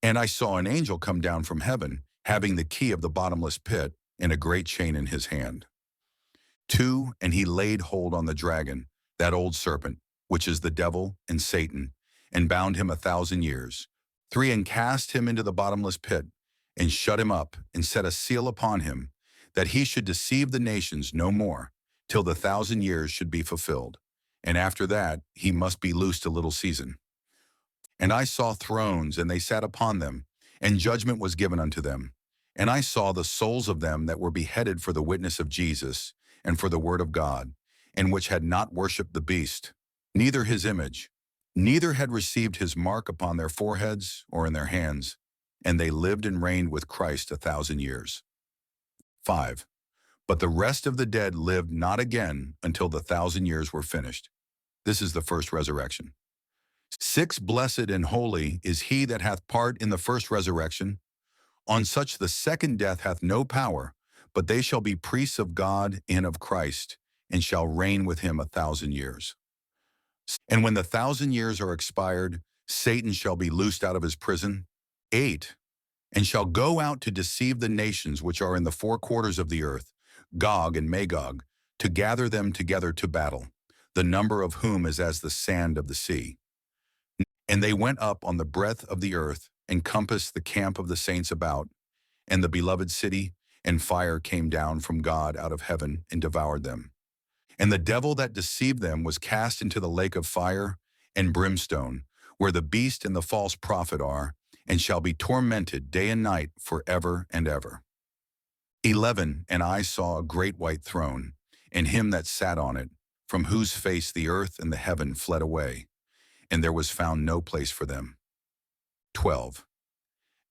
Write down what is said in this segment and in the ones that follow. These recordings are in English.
And I saw an angel come down from heaven, having the key of the bottomless pit and a great chain in his hand. 2, and he laid hold on the dragon, that old serpent, which is the devil and Satan, and bound him 1,000 years. 3, and cast him into the bottomless pit, and shut him up, and set a seal upon him, that he should deceive the nations no more, till the 1,000 years should be fulfilled. And after that he must be loosed a little season. And I saw thrones, and they sat upon them, and judgment was given unto them. And I saw the souls of them that were beheaded for the witness of Jesus, and for the word of God, and which had not worshipped the beast, neither his image, neither had received his mark upon their foreheads or in their hands, and they lived and reigned with Christ 1,000 years. 5. But the rest of the dead lived not again until the 1,000 years were finished. This is the first resurrection. 6. Blessed and holy is he that hath part in the first resurrection. On such the second death hath no power, but they shall be priests of God and of Christ, and shall reign with him 1,000 years. And when the 1,000 years are expired, Satan shall be loosed out of his prison. 8. And shall go out to deceive the nations which are in the four quarters of the earth, Gog and Magog, to gather them together to battle, the number of whom is as the sand of the sea. And they went up on the breadth of the earth, and compassed the camp of the saints about, and the beloved city, and fire came down from God out of heaven, and devoured them. And the devil that deceived them was cast into the lake of fire and brimstone, where the beast and the false prophet are, and shall be tormented day and night forever and ever. 11. And I saw a great white throne, and him that sat on it, from whose face the earth and the heaven fled away, and there was found no place for them. 12.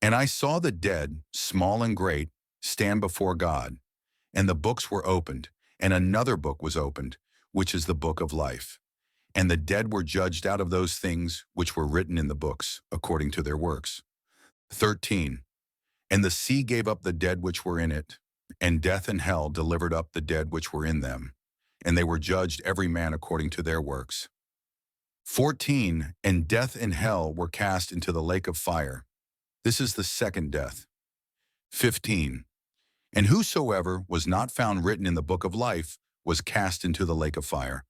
And I saw the dead, small and great, stand before God, and the books were opened, and another book was opened, which is the book of life. And the dead were judged out of those things which were written in the books, according to their works. 13. And the sea gave up the dead which were in it, and death and hell delivered up the dead which were in them, and they were judged every man according to their works. 14. And death and hell were cast into the lake of fire. This is the second death. 15. And whosoever was not found written in the book of life was cast into the lake of fire.